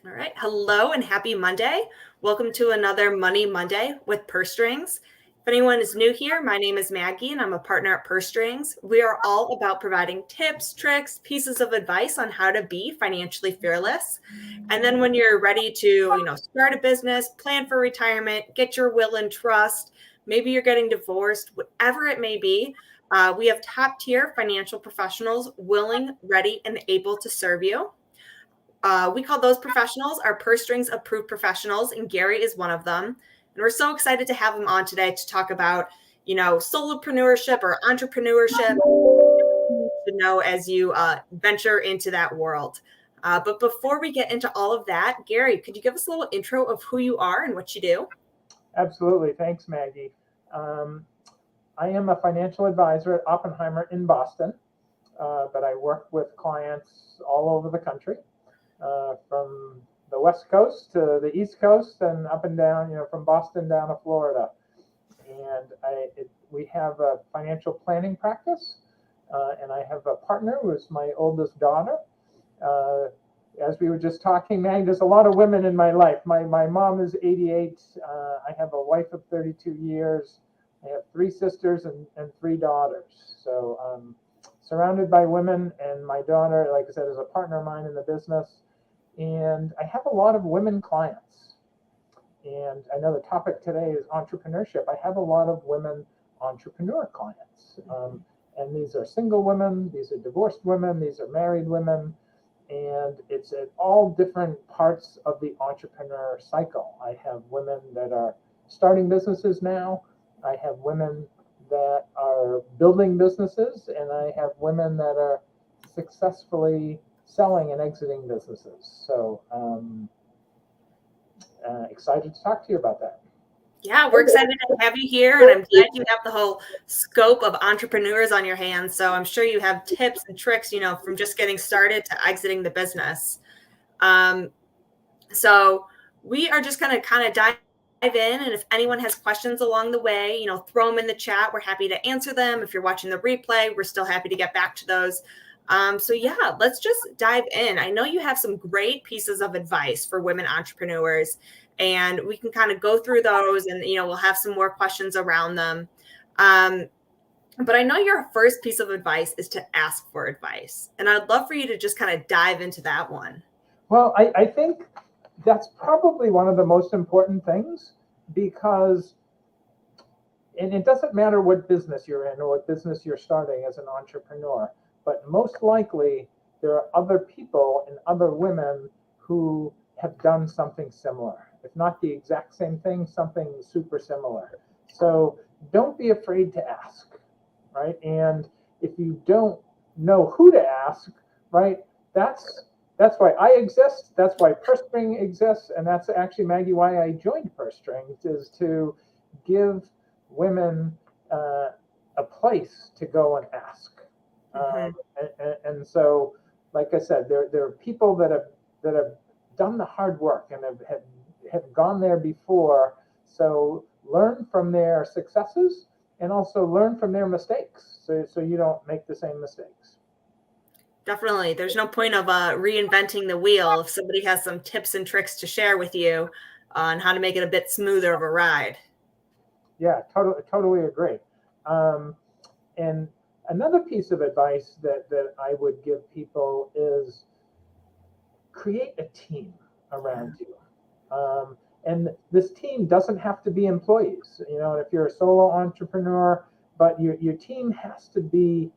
All right. Hello and happy Monday. Welcome to another Money Monday with Purse Strings. If anyone is new here, my name is Maggie and I'm a partner at Purse Strings. We are all about providing tips, tricks, pieces of advice on how to be financially fearless. And then when you're ready to, start a business, plan for retirement, get your will and trust, maybe you're getting divorced, whatever it may be, we have top tier financial professionals willing, ready, and able to serve you. We call those professionals our Purse Strings approved professionals, and Gary is one of them. And we're so excited to have him on today to talk about, solopreneurship or entrepreneurship to know as you venture into that world. But before we get into all of that, Gary, could you give us a little intro of who you are and what you do? Absolutely. Thanks, Maggie. Um, I am a financial advisor at Oppenheimer in Boston, but I work with clients all over the country, from the West Coast to the East Coast and up and down, from Boston down to Florida. And we have a financial planning practice, and I have a partner who is my oldest daughter. Uh, as we were just talking, Maggie, there's a lot of women in my life. My mom is 88. I have a wife of 32 years. I have three sisters and three daughters. So surrounded by women, and my daughter, like I said, is a partner of mine in the business. And I have a lot of women clients. And I know the topic today is entrepreneurship. I have a lot of women entrepreneur clients. And these are single women, these are divorced women, these are married women. And it's at all different parts of the entrepreneur cycle. I have women that are starting businesses now. I have women that are building businesses, and I have women that are successfully selling and exiting businesses. So excited to talk to you about that. Yeah, we're excited to have you here, and I'm glad you have the whole scope of entrepreneurs on your hands. So I'm sure you have tips and tricks, from just getting started to exiting the business. So we are just going to kind of dive in, and if anyone has questions along the way, throw them in the chat. We're happy to answer them. If you're watching the replay, we're still happy to get back to those. So yeah, let's just dive in. I know you have some great pieces of advice for women entrepreneurs, and we can kind of go through those, and we'll have some more questions around them. But I know your first piece of advice is to ask for advice, and I'd love for you to just kind of dive into that one. Well, I think that's probably one of the most important things, because, and it doesn't matter what business you're in or what business you're starting as an entrepreneur, but most likely there are other people and other women who have done something similar. If not the exact same thing, something super similar. So don't be afraid to ask, right? And if you don't know who to ask, right, that's why I exist. That's why Purse String exists. And that's actually, Maggie, why I joined Purse Strings, is to give women a place to go and ask. And so, like I said, there are people that have done the hard work and have gone there before. So learn from their successes and also learn from their mistakes, so you don't make the same mistakes. Definitely. There's no point of reinventing the wheel if somebody has some tips and tricks to share with you on how to make it a bit smoother of a ride. Yeah, totally agree. And another piece of advice that I would give people is create a team around you. And this team doesn't have to be employees. If you're a solo entrepreneur, but your team has to be,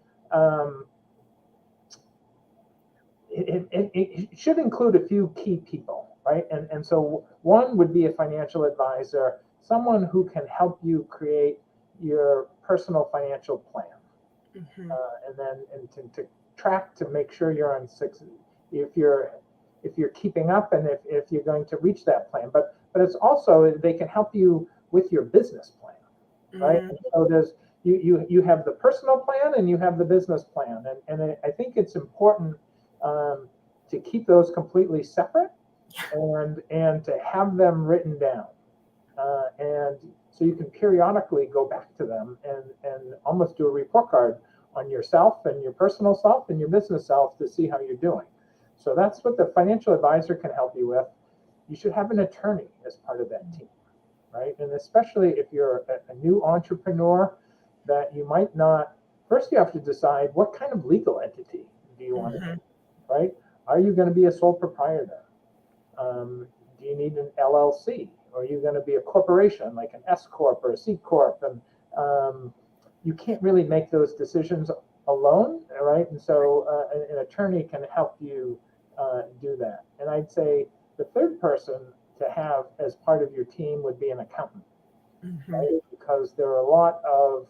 it should include a few key people, right? And so one would be a financial advisor, someone who can help you create your personal financial plan. And then to track, to make sure you're on six, if you're keeping up, and if you're going to reach that plan. But it's also, they can help you with your business plan, right? And so there's you have the personal plan and you have the business plan, and I think it's important to keep those completely separate, and to have them written down, and so you can periodically go back to them and almost do a report card on yourself and your personal self and your business self to see how you're doing. So that's what the financial advisor can help you with. You should have an attorney as part of that team, right? And especially if you're a new entrepreneur that you might not, first you have to decide what kind of legal entity do you want to be, right? Are you going to be a sole proprietor? Do you need an LLC? Or are you going to be a corporation like an S Corp or a C Corp? And you can't really make those decisions alone, right? And so an attorney can help you do that. And I'd say the third person to have as part of your team would be an accountant, right? Because there are a lot of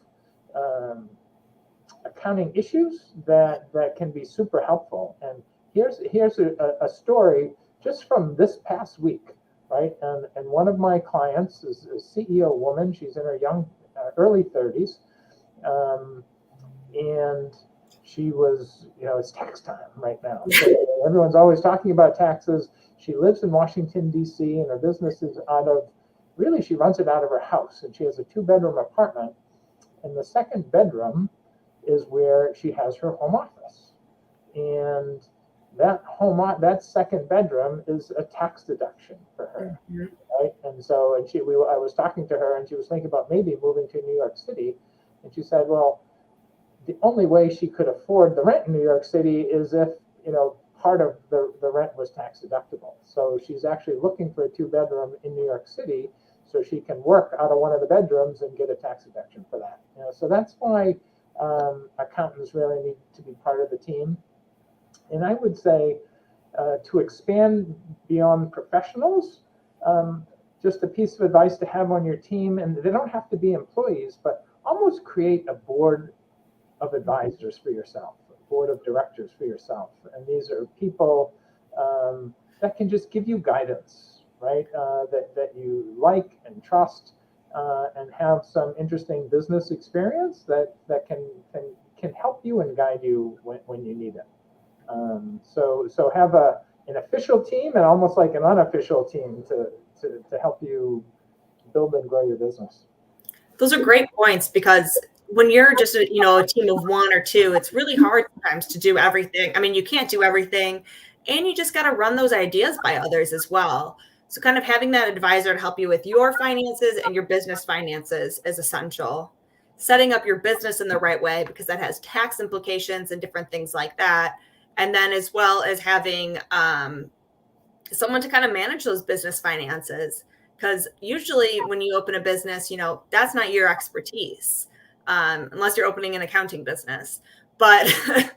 accounting issues that can be super helpful. And here's a story just from this past week, right? And one of my clients is a CEO woman. She's in her early 30s. And she was, it's tax time right now. So everyone's always talking about taxes. She lives in Washington, D.C., and her business is she runs it out of her house. And she has a 2-bedroom apartment. And the second bedroom is where she has her home office. And that second bedroom is a tax deduction for her, right? And so, I was talking to her, and she was thinking about maybe moving to New York City. And she said, well, the only way she could afford the rent in New York City is if, part of the rent was tax deductible. So she's actually looking for a 2-bedroom in New York City so she can work out of one of the bedrooms and get a tax deduction for that. So that's why accountants really need to be part of the team. And I would say to expand beyond professionals, just a piece of advice to have on your team, and they don't have to be employees, but almost create a board of advisors for yourself, a board of directors for yourself. And these are people that can just give you guidance, right? That you like and trust, and have some interesting business experience that can help you and guide you when you need it. So have an official team and almost like an unofficial team to help you build and grow your business. Those are great points, because when you're just a team of 1 or 2, it's really hard sometimes to do everything. I mean, you can't do everything, and you just got to run those ideas by others as well. So kind of having that advisor to help you with your finances and your business finances is essential. Setting up your business in the right way, because that has tax implications and different things like that. And then as well as having someone to kind of manage those business finances. Because usually when you open a business, that's not your expertise, unless you're opening an accounting business. But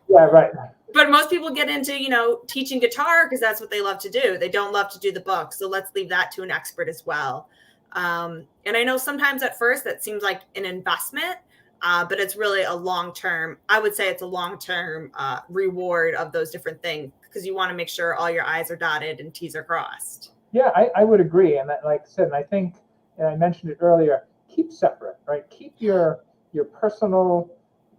yeah, right. But most people get into, teaching guitar because that's what they love to do. They don't love to do the book. So let's leave that to an expert as well. And I know sometimes at first that seems like an investment, but it's really a long-term, I would say it's a long-term reward of those different things, because you want to make sure all your I's are dotted and T's are crossed. Yeah, I would agree. And that, like I said, and I think, and I mentioned it earlier, keep separate, right? Keep your personal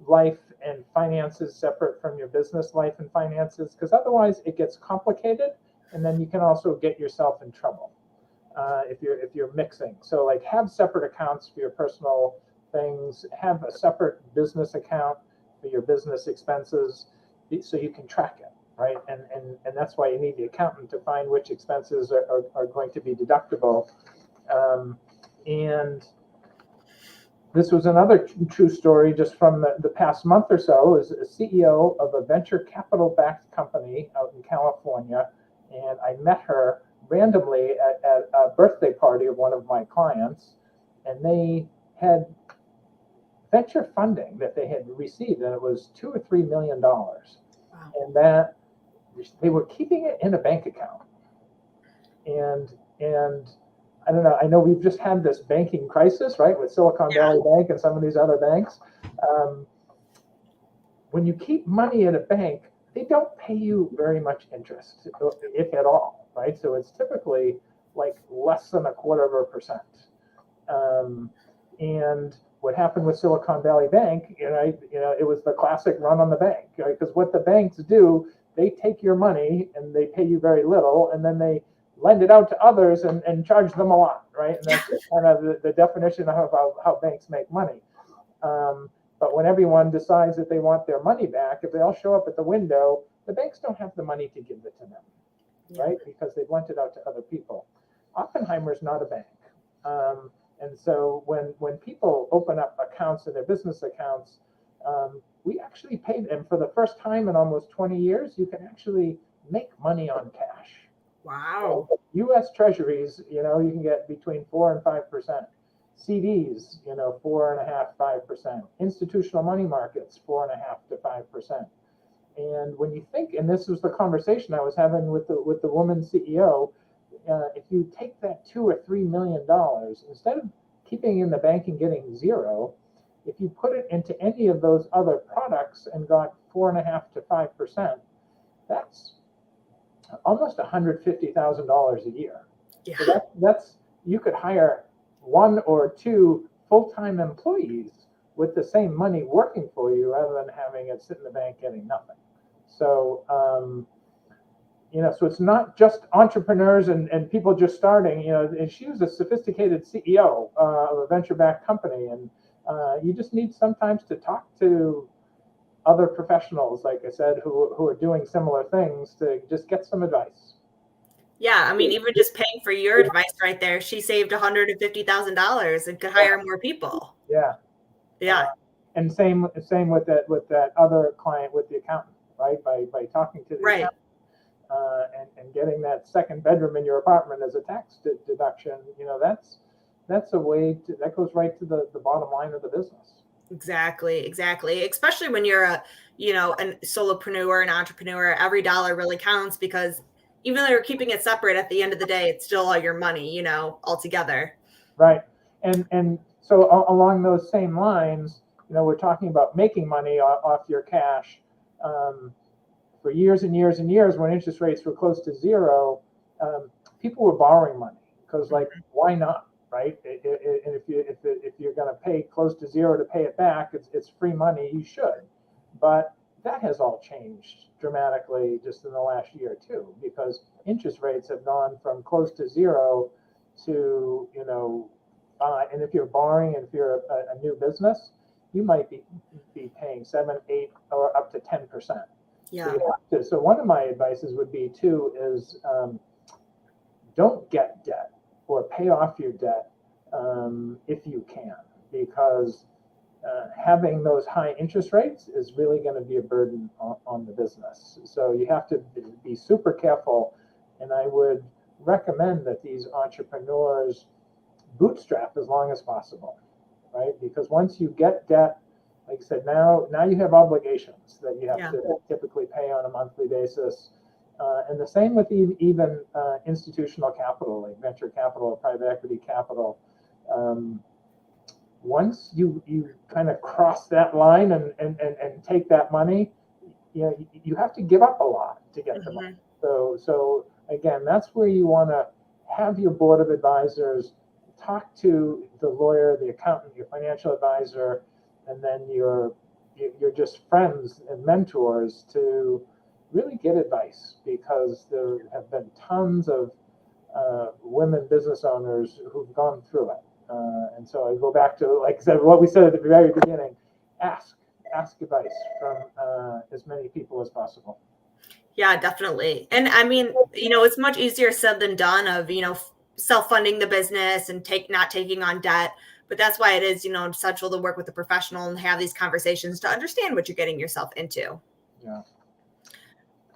life and finances separate from your business life and finances, because otherwise it gets complicated, and then you can also get yourself in trouble if you're mixing. So like, have separate accounts for your personal things, have a separate business account for your business expenses, so you can track it, right? And that's why you need the accountant to find which expenses are going to be deductible. And this was another true story just from the past month or so. Is a CEO of a venture capital backed company out in California, and I met her randomly at a birthday party of one of my clients, and they had venture funding that they had received, and it was $2 or $3 million, wow. And that they were keeping it in a bank account, and I don't know. I know we've just had this banking crisis, right, with Silicon Valley Bank and some of these other banks. When you keep money at a bank, they don't pay you very much interest, if at all, right? So it's typically like less than 0.25%. And what happened with Silicon Valley Bank, it was the classic run on the bank, right? Because what the banks do, they take your money and they pay you very little, and then they lend it out to others and charge them a lot, right? And that's kind of the definition of how banks make money. But when everyone decides that they want their money back, if they all show up at the window the banks don't have the money to give it to them, right? Because they've lent it out to other people. Oppenheimer's not a bank. And so when people open up accounts in their business accounts, we actually pay them for the first time in almost 20 years. You can actually make money on cash. Wow. So U.S. Treasuries, you can get between 4 and 5%. CDs, 4.5%, 5%. Institutional money markets, 4.5% to 5%. And when you think, and this was the conversation I was having with the woman CEO, if you take that $2 or $3 million, instead of keeping in the bank and getting zero, if you put it into any of those other products and got 4.5% to 5%, that's almost $150,000 a year. Yeah. So that's you could hire 1 or 2 full-time employees with the same money working for you rather than having it sit in the bank getting nothing. So so it's not just entrepreneurs and people just starting. And she was a sophisticated CEO of a venture-backed company, and you just need sometimes to talk to other professionals, like I said, who are doing similar things to just get some advice. Yeah, I mean, even just paying for your advice right there, she saved $150,000 and could hire more people. Yeah. Yeah. And same with that other client with the accountant, right? By talking to the Right. accountant and getting that second bedroom in your apartment as a tax deduction, that's a way that goes right to the bottom line of the business. Exactly. Especially when you're a solopreneur, an entrepreneur, every dollar really counts, because even though you're keeping it separate, at the end of the day, it's still all your money, all together. Right. And so along those same lines, we're talking about making money off your cash. For years and years and years, when interest rates were close to zero, people were borrowing money because, why not, right? And if you're going to pay close to zero to pay it back, it's free money. You should, but that has all changed dramatically just in the last year or two, because interest rates have gone from close to zero to and if you're borrowing and if you're a new business, you might be paying 7, 8, or up to 10%. Yeah. So one of my advices would be too is don't get debt or pay off your debt if you can, because having those high interest rates is really going to be a burden on the business. So you have to be super careful, and I would recommend that these entrepreneurs bootstrap as long as possible, right? Because once you get debt, like I said, now you have obligations that you have to typically pay on a monthly basis. And the same with even institutional capital, like venture capital or private equity capital. Once you kind of cross that line and take that money, you have to give up a lot to get the money. So again, that's where you want to have your board of advisors, talk to the lawyer, the accountant, your financial advisor, and then you're just friends and mentors to really get advice, because there have been tons of women business owners who've gone through it. And so I go back to, like I said, what we said at the very beginning: ask advice from as many people as possible. Yeah, definitely. And I mean, it's much easier said than done of, self-funding the business and not taking on debt. But that's why it is, essential to work with a professional and have these conversations to understand what you're getting yourself into. Yeah.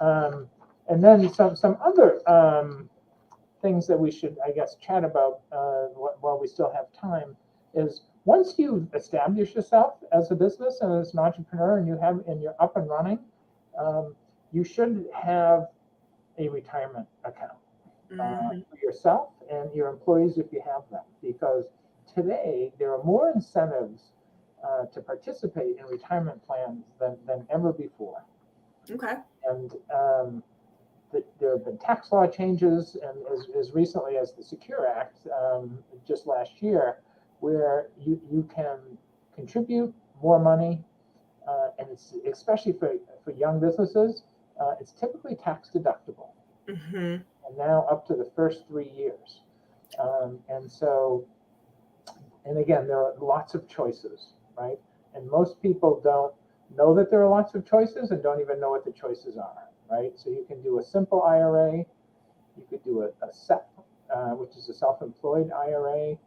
And then some other things that we should, I guess, chat about while we still have time is, once you've established yourself as a business and as an entrepreneur and you're up and running, you should have a retirement account for yourself and your employees if you have them, because today there are more incentives to participate in retirement plans than ever before. Okay. And there have been tax law changes, and as recently as the Secure Act just last year, where you can contribute more money, and it's especially for young businesses, it's typically tax deductible. And now up to the first 3 years. And again, there are lots of choices, right? And most people don't know that there are lots of choices and don't even know what the choices are, right? So you can do a simple IRA, you could do a SEP, which is a self-employed IRA,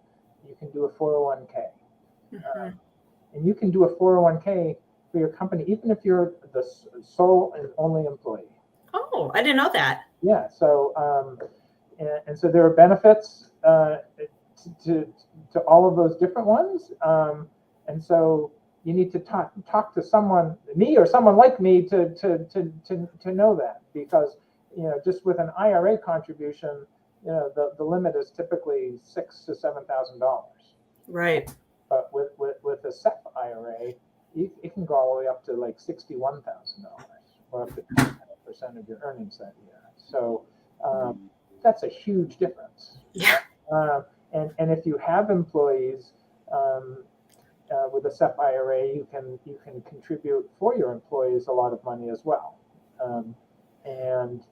you can do a 401k. Mhm. And you can do a 401k for your company, even if you're the sole and only employee. Oh, I didn't know that. Yeah, so and so there are benefits to all of those different ones, and so you need to talk to someone, me or someone like me, to know that, because just with an IRA contribution, the limit is typically $6,000 to $7,000. Right. But with a SEP IRA, it can go all the way up to like $61,000, or up to 20% of your earnings that year. So that's a huge difference. Yeah. And if you have employees with a SEP IRA, you can contribute for your employees a lot of money as well. And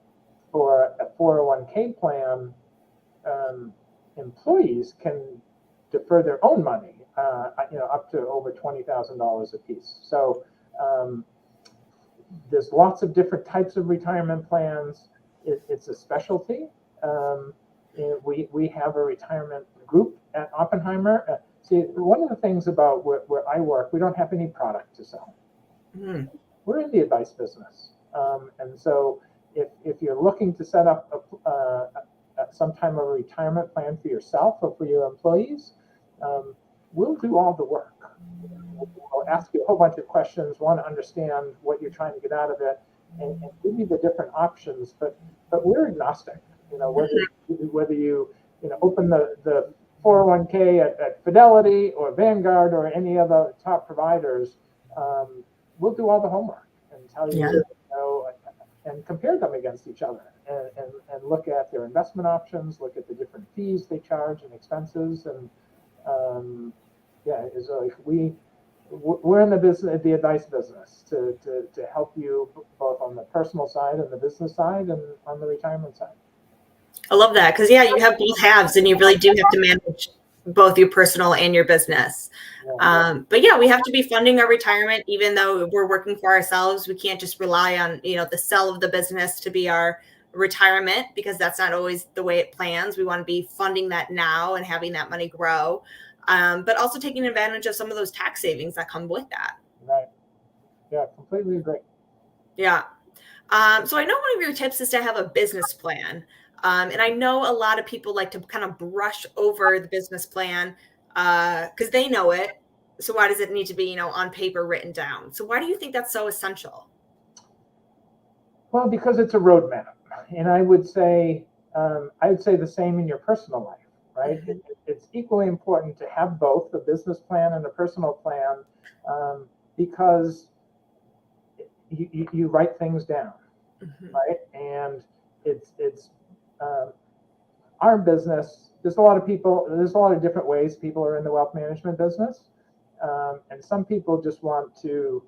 for a 401k plan, employees can defer their own money, up to over $20,000 a piece. So there's lots of different types of retirement plans. It's a specialty. We have a retirement group at Oppenheimer. See, one of the things about where I work, we don't have any product to sell. Mm. We're in the advice business. And so if you're looking to set up some time of a retirement plan for yourself or for your employees, we'll do all the work. We'll ask you a whole bunch of questions, want to understand what you're trying to get out of it, and give you the different options. But we're agnostic. Whether you open the 401k at Fidelity or Vanguard or any other top providers, we'll do all the homework and tell you, and compare them against each other, and look at their investment options, look at the different fees they charge and expenses, and it's like we're in the business, the advice business, to help you both on the personal side and the business side and on the retirement side. I love that, because you have both halves, and you really do have to manage both your personal and your business. But we have to be funding our retirement, even though we're working for ourselves. We can't just rely on the sell of the business to be our retirement, because that's not always the way it plans. We want to be funding that now and having that money grow, but also taking advantage of some of those tax savings that come with that. Right. Yeah, completely agree. Yeah. So I know one of your tips is to have a business plan. And I know a lot of people like to kind of brush over the business plan because they know it. So why does it need to be, on paper written down? So why do you think that's so essential? Well, because it's a roadmap, and I would say the same in your personal life, right? Mm-hmm. It's equally important to have both a business plan and a personal plan, because you write things down, Mm-hmm. right? And it's our business. There's a lot of different ways people are in the wealth management business, and some people just want to,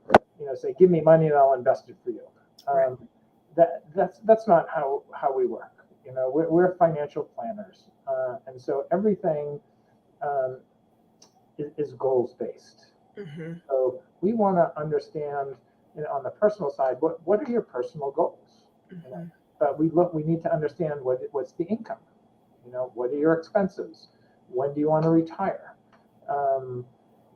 say, give me money and I'll invest it for you. Right. That's not how we work. We're financial planners, and so everything is goals based. Mm-hmm. So we want to understand, on the personal side, what are your personal goals? Mm-hmm. But we need to understand what's the income. What are your expenses? When do you want to retire?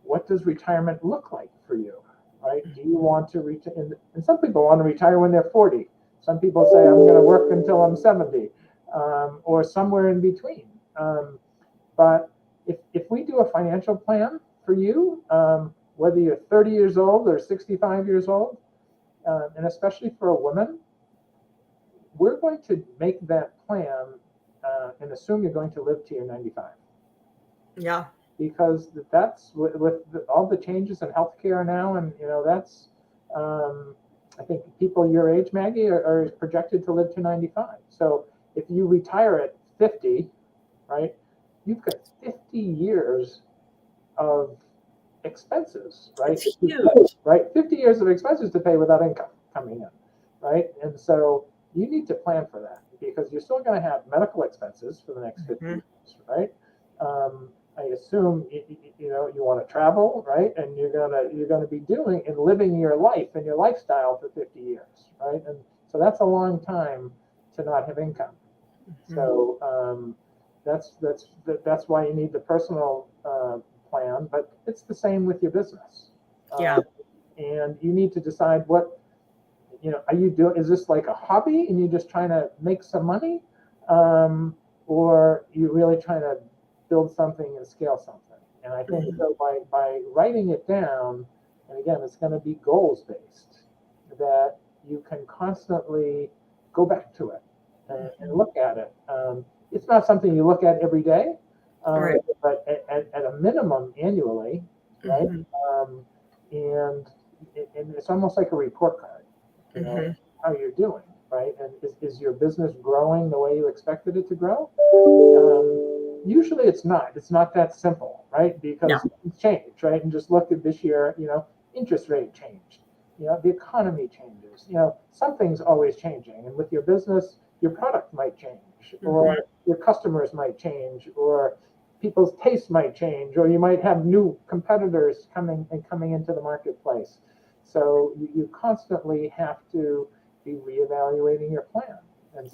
What does retirement look like for you? Right? Do you want to retire? And some people want to retire when they're 40. Some people say, I'm going to work until I'm 70, or somewhere in between. But if we do a financial plan for you, whether you're 30 years old or 65 years old, and especially for a woman, we're going to make that plan and assume you're going to live to your 95. Yeah. Because that's with all the changes in healthcare now, and that's I think people your age, Maggie, are projected to live to 95. So if you retire at 50, right, you've got 50 years of expenses, right? It's huge. Right, 50 years of expenses to pay without income coming in, right? And so you need to plan for that, because you're still going to have medical expenses for the next 50 years, right? I assume you want to travel, right? And you're gonna be doing and living your life and your lifestyle for 50 years, right? And So that's a long time to not have income. So that's why you need the personal plan, but it's the same with your business. Yeah. And you need to decide what, are you doing? Is this like a hobby and you're just trying to make some money, or you're really trying to build something and scale something? And I think so by writing it down, and again, it's going to be goals based, that you can constantly go back to it and look at it. It's not something you look at every day, Right. but at a minimum annually, right? And it's almost like a report card, how you're doing, right? And is your business growing the way you expected it to grow? Usually it's not. It's not that simple, right? Because things change, right? And just look at this year, interest rate changed. The economy changes. Something's always changing. And with your business, your product might change, or your customers might change, or people's tastes might change, or you might have new competitors coming into the marketplace. So you constantly have to be reevaluating your plan. And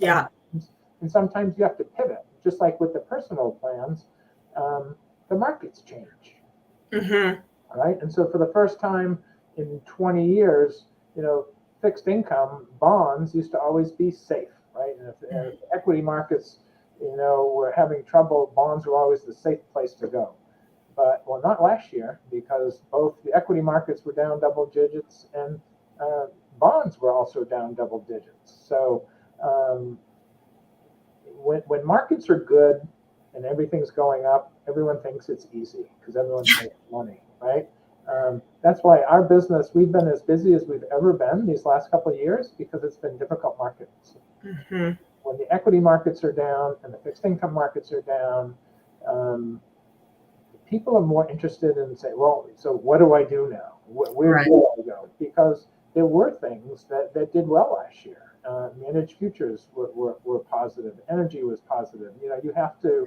sometimes you have to pivot, just like with the personal plans. The markets change. All right. And so for the first time in 20 years, fixed income bonds used to always be safe, right? And if equity markets, were having trouble, bonds were always the safe place to go. But, well, not last year, because both the equity markets were down double digits and bonds were also down double digits. So when markets are good and everything's going up, everyone thinks it's easy because everyone's making money, right? That's why our business, we've been as busy as we've ever been these last couple of years, because it's been difficult markets. When the equity markets are down and the fixed income markets are down, people are more interested in saying, well, so what do I do now? Where do I go? Because there were things that did well last year. Managed futures were positive. Energy was positive. You have to,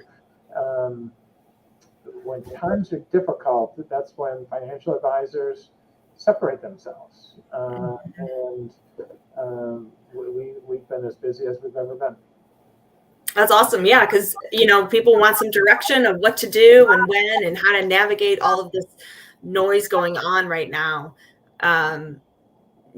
when times are difficult, that's when financial advisors separate themselves. And we've been as busy as we've ever been. That's awesome. Yeah. Because, people want some direction of what to do and when and how to navigate all of this noise going on right now.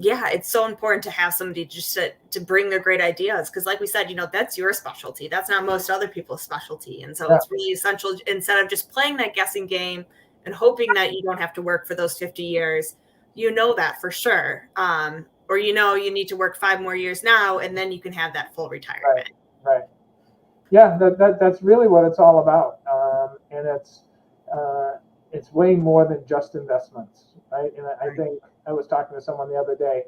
Yeah, it's so important to have somebody just to bring their great ideas. Because like we said, that's your specialty. That's not most other people's specialty. And so it's really essential, instead of just playing that guessing game and hoping that you don't have to work for those 50 years, that for sure. Or, you need to work 5 more years now, and then you can have that full retirement. Right. Yeah, that's really what it's all about. And it's way more than just investments, right? And I think I was talking to someone the other day.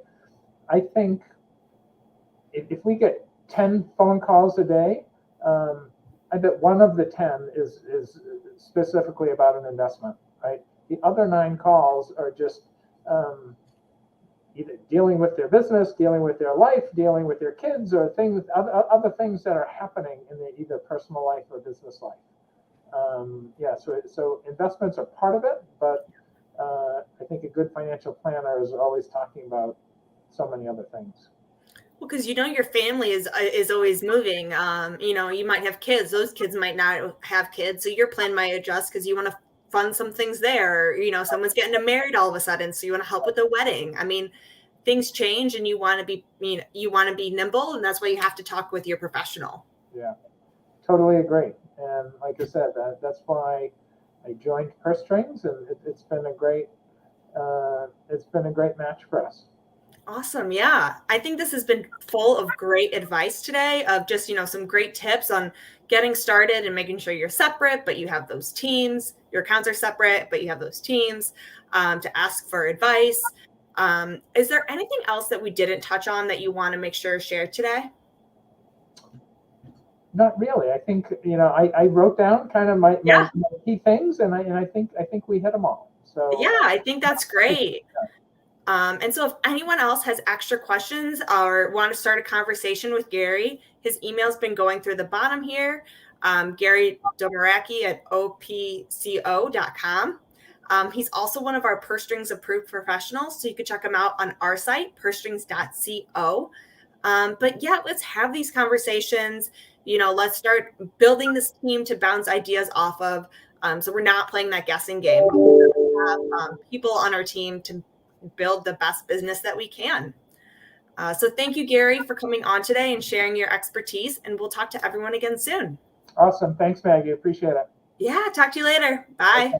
I think if we get 10 phone calls a day, I bet one of the 10 is specifically about an investment, right? The other 9 calls are just either dealing with their business, dealing with their life, dealing with their kids, or other things that are happening in their either personal life or business life. So investments are part of it, but I think a good financial planner is always talking about so many other things. Well, because your family is always moving. You might have kids; those kids might not have kids, so your plan might adjust because you want to fund some things there. Someone's getting married all of a sudden, so you want to help with the wedding. I mean, things change, and you want to be nimble, and that's why you have to talk with your professional. Yeah, totally agree. And like I said, that's why I joined Purse Strings, and it's been a great match for us. Awesome. Yeah. I think this has been full of great advice today, of just, some great tips on getting started and making sure you're separate, but you have those teams. Your accounts are separate, but you have those teams to ask for advice. Is there anything else that we didn't touch on that you want to make sure shared today? Not really. I think, I wrote down kind of my key things, and I think we hit them all. So yeah, I think that's great. And so if anyone else has extra questions or want to start a conversation with Gary, his email's been going through the bottom here. Gary Domoracki at opco.com. He's also one of our Purse Strings approved professionals, so you can check him out on our site, pursestrings.co. But yeah, let's have these conversations. Let's start building this team to bounce ideas off of. So we're not playing that guessing game. We have people on our team to build the best business that we can. So thank you, Gary, for coming on today and sharing your expertise. And we'll talk to everyone again soon. Awesome. Thanks, Maggie. Appreciate it. Yeah, talk to you later. Bye. Okay.